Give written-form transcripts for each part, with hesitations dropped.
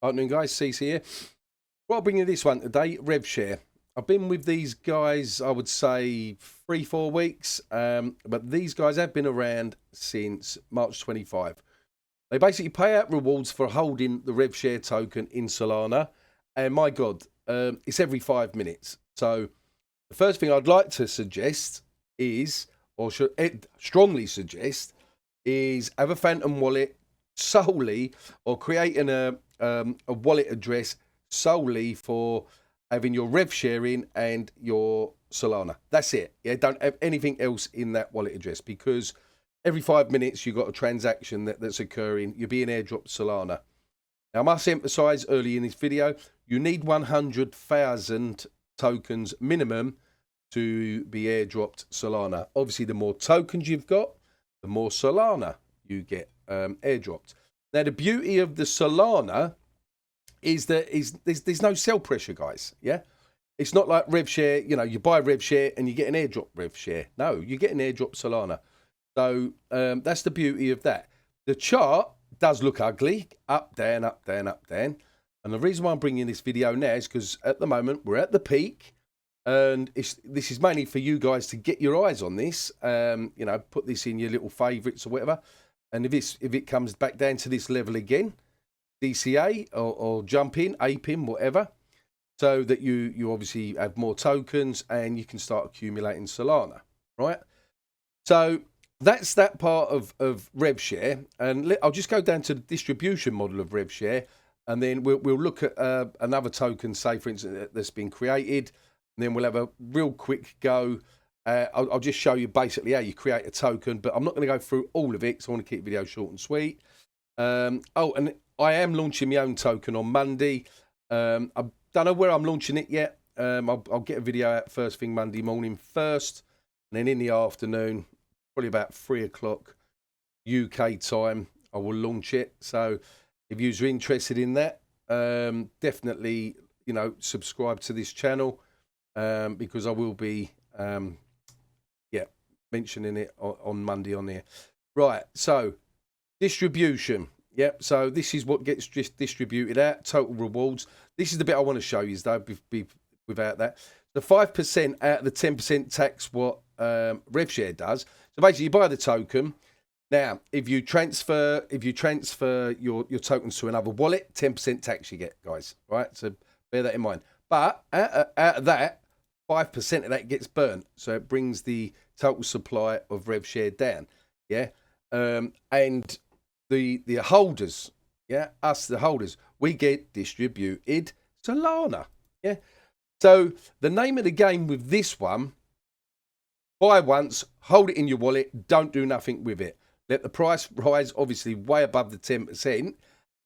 Afternoon, guys. CC here. Well, I'll bring you this one today. Revshare. I've been with these guys, I would say 3-4 weeks, but these guys have been around since March 25. They basically pay out rewards for holding the Revshare token in Solana, and my God, it's every 5 minutes. So the first thing I'd like to suggest is, or should strongly suggest, is have a Phantom wallet solely, or creating a wallet address solely for having your Revshare in and your Solana. That's it. Yeah, don't have anything else in that wallet address, because every 5 minutes you've got a transaction that's occurring. You're being airdropped Solana. Now, I must emphasize early in this video, you need 100,000 tokens minimum to be airdropped Solana. Obviously, the more tokens you've got, the more Solana you get airdropped. Now, the beauty of the Solana is that there's no sell pressure, guys. Yeah, it's not like Revshare. You know, you buy Revshare and you get an airdrop Revshare. No, you get an airdrop Solana. So that's the beauty of that. The chart does look ugly, up, down, up, down, up, down. And the reason why I'm bringing this video now is because at the moment we're at the peak, and this is mainly for you guys to get your eyes on this. You know, put this in your little favourites or whatever. And if it comes back down to this level again, DCA or jump in, ape in, whatever, so that you obviously have more tokens and you can start accumulating Solana, right? So that's that part of Revshare, and I'll just go down to the distribution model of Revshare, and then we'll look at another token, say for instance, that's been created, and then we'll have a real quick go. I'll just show you basically how you create a token, but I'm not going to go through all of it because I want to keep the video short and sweet. Oh, and I am launching my own token on Monday. I don't know where I'm launching it yet. I'll get a video out first thing Monday morning first, and then in the afternoon, probably about 3 o'clock UK time, I will launch it. So if you're interested in that, definitely, you know, subscribe to this channel, because I will be mentioning it on Monday on there. Right, so distribution. Yep, so this is what gets just distributed out, total rewards. This is the bit I want to show you, though, without that. The 5% out of the 10% tax what Revshare does. So basically, you buy the token. Now, if you transfer your tokens to another wallet, 10% tax you get, guys. Right, so bear that in mind. But out of that, 5% of that gets burnt, so it brings the total supply of Revshare down. Yeah, and the holders, yeah, us the holders, we get distributed Solana. Yeah, so the name of the game with this one: buy once, hold it in your wallet, don't do nothing with it. Let the price rise, obviously way above the 10%,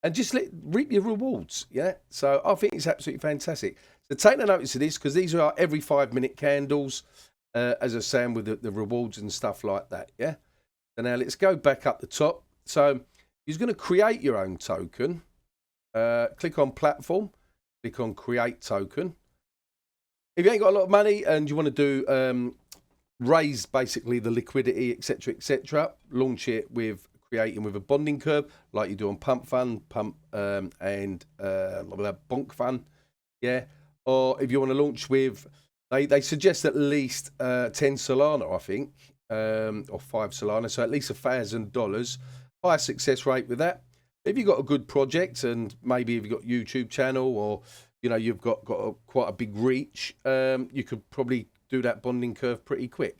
and just reap your rewards. Yeah, so I think it's absolutely fantastic. So take no notice of this, because these are every 5 minute candles, as I was saying, with the rewards and stuff like that. Yeah. So now let's go back up the top. So you're going to create your own token. Click on platform, click on create token. If you ain't got a lot of money and you want to do raise basically the liquidity, etc., launch it with creating with a bonding curve like you do on Pump Fund, and Bonk Fund. Yeah. Or if you want to launch with, they suggest at least 10 Solana, I think, or 5 Solana, so at least $1,000. High success rate with that. If you've got a good project, and maybe if you've got a YouTube channel, or you know you've got quite a big reach, you could probably do that bonding curve pretty quick.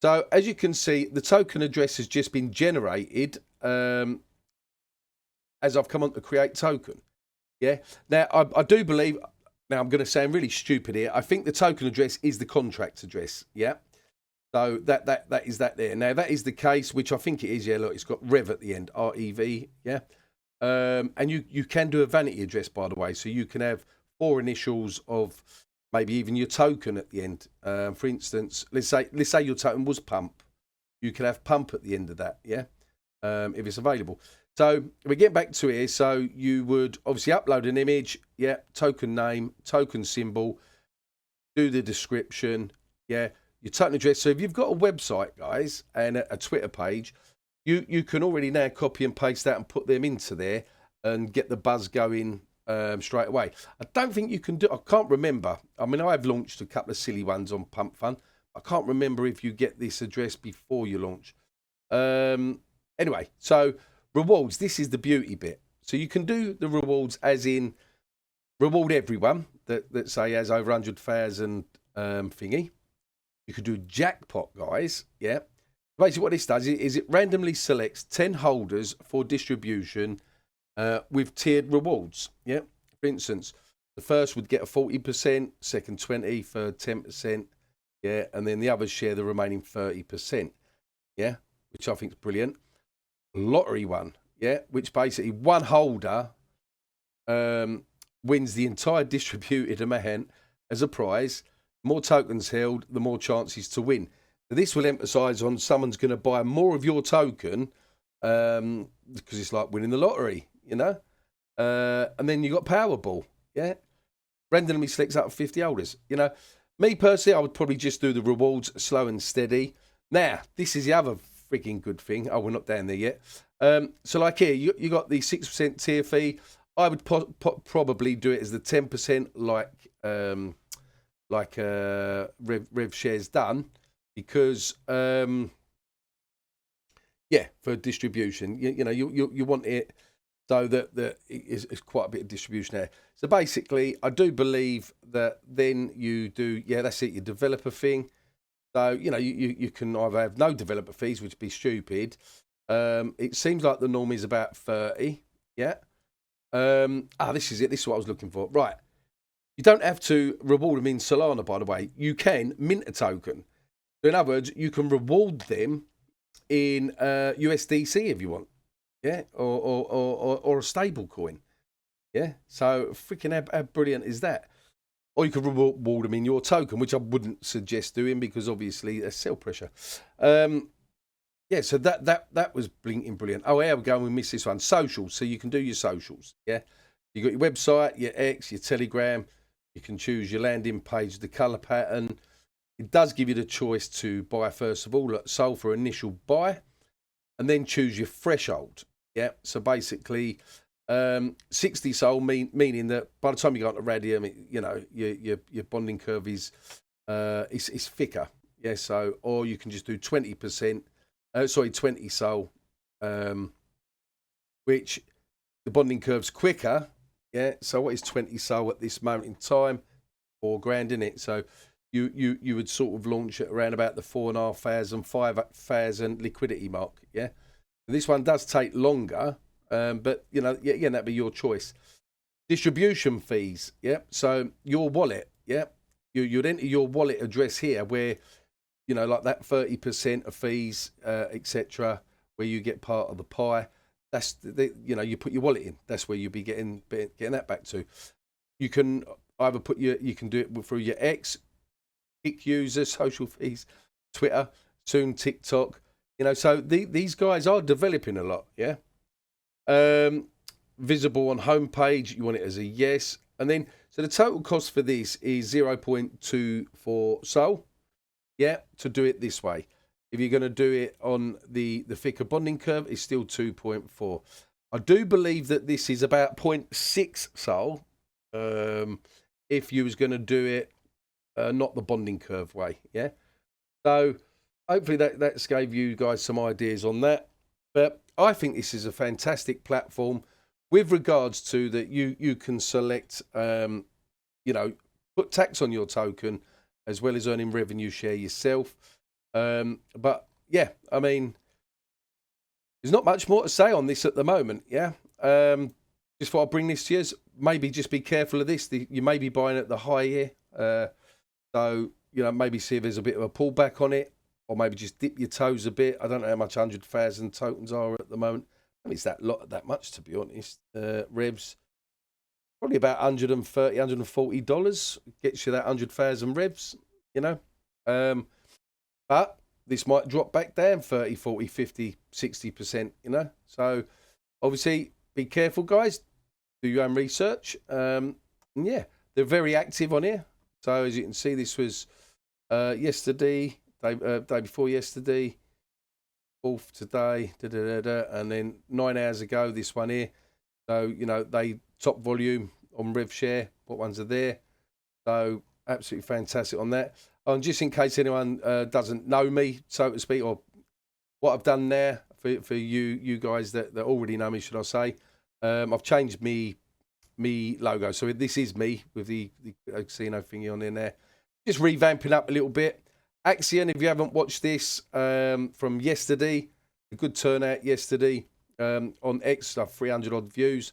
So as you can see, the token address has just been generated as I've come on to create token. Yeah. Now I do believe. Now, I'm going to sound really stupid here. I think the token address is the contract address. Yeah. So that is that there. Now, that is the case, which I think it is. Yeah, look, it's got Rev at the end, REV. Yeah. And you can do a vanity address, by the way. So you can have 4 initials of maybe even your token at the end. For instance, let's say your token was Pump. You can have Pump at the end of that. Yeah. If it's available. So we get back to here. So you would obviously upload an image, yeah, token name, token symbol, do the description, yeah, your token address. So if you've got a website, guys, and a Twitter page, you can already now copy and paste that and put them into there, and get the buzz going straight away. I don't think you can do. I can't remember. I mean, I've launched a couple of silly ones on Pump Fun. I can't remember if you get this address before you launch. Anyway, so rewards. This is the beauty bit. So you can do the rewards as in reward everyone that say has over 100,000 thingy. You could do jackpot, guys. Yeah. Basically, what this does is it randomly selects 10 holders for distribution with tiered rewards. Yeah. For instance, the first would get a 40%, second 20%, third 10%. Yeah. And then the others share the remaining 30%. Yeah. Which I think is brilliant. Lottery one. Yeah. Which basically one holder wins the entire distributed amount as a prize. The more tokens held, the more chances to win. Now, this will emphasize on someone's going to buy more of your token because it's like winning the lottery, you know. And then you got Powerball, yeah. Randomly selects up to 50 holders. You know, me personally, I would probably just do the rewards slow and steady. Now, this is the other freaking good thing. Oh, we're not down there yet. So like here, you got the 6% tier fee. I would probably do it as the 10% like Revshare's done, because yeah, for distribution, you know, you want it so that it's quite a bit of distribution there. So basically, I do believe that then you do, yeah, that's it, your developer thing. So, you know, you can either have no developer fees, which would be stupid. It seems like the norm is about 30, yeah. This is it. This is what I was looking for. Right. You don't have to reward them in Solana, by the way. You can mint a token. So in other words, you can reward them in USDC if you want. Yeah. Or a stable coin. Yeah. So freaking how brilliant is that? Or you could reward them in your token, which I wouldn't suggest doing because obviously there's sell pressure. Yeah, so that was blinking brilliant. Oh, here we go. We missed this one. Socials. So you can do your socials. Yeah. You got your website, your X, your Telegram. You can choose your landing page, the color pattern. It does give you the choice to buy first of all, SOL for initial buy, and then choose your threshold. Yeah. So basically, 60 SOL meaning that by the time you go into radium, you know, your bonding curve is thicker. Yeah. So, or you can just do 20%. 20 SOL, which the bonding curve's quicker. Yeah. So what is 20 SOL at this moment in time? $4,000, isn't it? So you would sort of launch it around about the 4,500, 5,000 liquidity mark. Yeah. This one does take longer, but you know, yeah, that'd be your choice. Distribution fees. Yeah. So your wallet. Yeah. You'd enter your wallet address here where, you know, like that 30% of fees, etc., where you get part of the pie. That's you know, you put your wallet in. That's where you'll be getting that back to. You can either you can do it through your X, Kick user, social fees, Twitter, soon TikTok. You know, so these guys are developing a lot. Yeah. Visible on homepage. You want it as a yes, and then so the total cost for this is 0.24 SOL. Yeah, to do it this way. If you're going to do it on the thicker bonding curve, it's still 2.4. I do believe that this is about 0.6 SOL. If you was going to do it not the bonding curve way. Yeah. So hopefully that's gave you guys some ideas on that. But I think this is a fantastic platform with regards to that you can select, you know, put tax on your token, as well as earning revenue share yourself. But yeah, I mean, there's not much more to say on this at the moment. Yeah. Just thought I'd bring this to you. Maybe just be careful of this. You may be buying at the high here. So, you know, maybe see if there's a bit of a pullback on it, or maybe just dip your toes a bit. I don't know how much 100,000 tokens are at the moment. I mean, it's that much, to be honest. Revs. Probably about $130, $140 gets you that 100,000 revs, you know. But this might drop back down 30, 40, 50, 60%, you know. So obviously be careful, guys. Do your own research. And yeah, they're very active on here. So as you can see, this was yesterday, day before yesterday, 4th today, and then 9 hours ago, this one here. So, you know, they top volume on Revshare. What ones are there? So absolutely fantastic on that. And just in case anyone doesn't know me, so to speak, or what I've done there for you guys that already know me, should I say, I've changed me logo. So this is me with the casino thingy on in there. Just revamping up a little bit. Axion, if you haven't watched this from yesterday, a good turnout yesterday on X, stuff 300 odd views.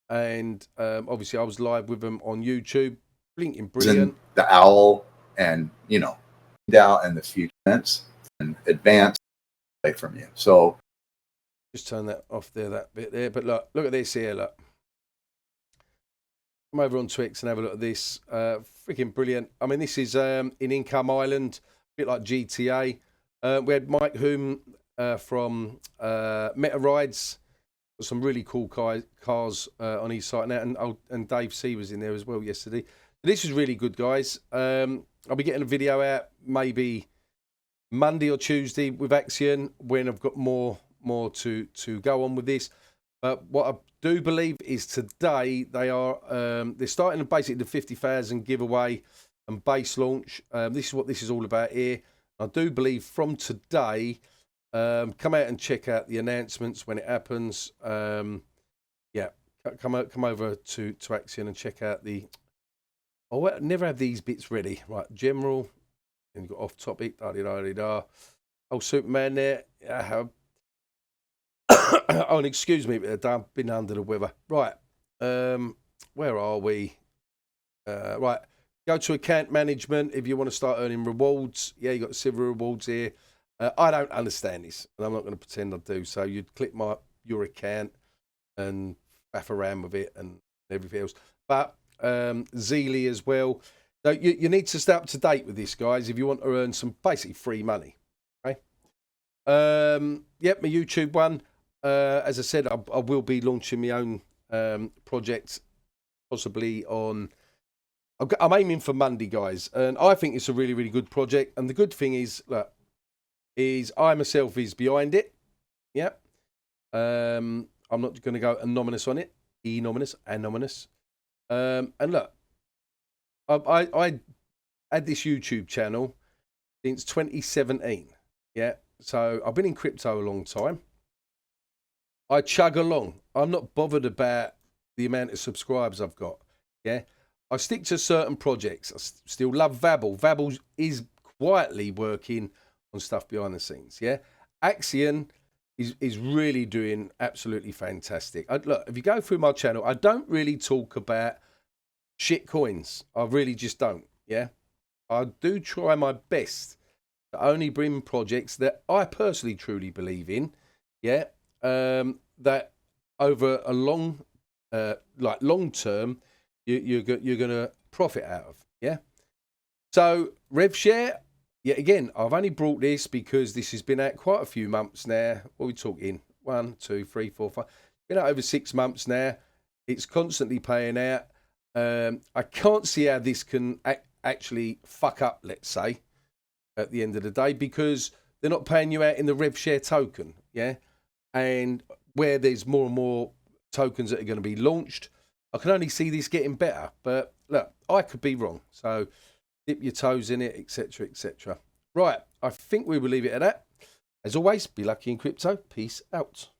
And obviously I was live with them on YouTube. Blinking brilliant. The owl and, you know, down and the future events and advance away from you. So just turn that off there, that bit there. But look at this here, look. Come over on Twix and have a look at this. Freaking brilliant. I mean, this is in Income Island, a bit like GTA. We had Mike Hume from Meta Rides. Got some really cool cars on his site now. And Dave C was in there as well yesterday. This is really good, guys. I'll be getting a video out maybe Monday or Tuesday with Axion when I've got more to go on with this. But what I do believe is today they're starting basically the 50,000 giveaway and base launch. This is what this is all about here. I do believe from today, come out and check out the announcements when it happens. Yeah, come over to Axion and check out the. Oh, I never have these bits ready. Right, general, and you've got off topic. Da-da-da-da-da. Oh, Superman there. Oh, and excuse me, but I've been under the weather. Right, where are we? Right, go to account management if you want to start earning rewards. Yeah, you got silver rewards here. I don't understand this, and I'm not going to pretend I do. So you'd click your account and faff around with it and everything else. But Zealy as well. So you need to stay up to date with this, guys, if you want to earn some basically free money. Okay. Yep, my YouTube one. As I said, I will be launching my own project, possibly on. I'm aiming for Monday, guys, and I think it's a really, really good project. And the good thing is, look, I myself is behind it. Yep. I'm not going to go anonymous on it. Anonymous. And look, I had this YouTube channel since 2017. Yeah. So I've been in crypto a long time. I chug along. I'm not bothered about the amount of subscribers I've got. Yeah. I stick to certain projects. I still love Vabble. Vabble is quietly working on stuff behind the scenes. Yeah. Axion is really doing absolutely fantastic. Look, if you go through my channel, I don't really talk about shit coins. I really just don't. Yeah. I do try my best to only bring projects that I personally truly believe in. Yeah. That over a long term, you're going to profit out of. Yeah. So Revshare, yeah, again, I've only brought this because this has been out quite a few months now. What are we talking? 1, 2, 3, 4, 5. Been out over 6 months now. It's constantly paying out. I can't see how this can actually fuck up, let's say, at the end of the day, because they're not paying you out in the Revshare token. Yeah. And where there's more and more tokens that are going to be launched, I can only see this getting better. But look, I could be wrong. So dip your toes in it, etc., etc. Right, I think we will leave it at that. As always, be lucky in crypto. Peace out.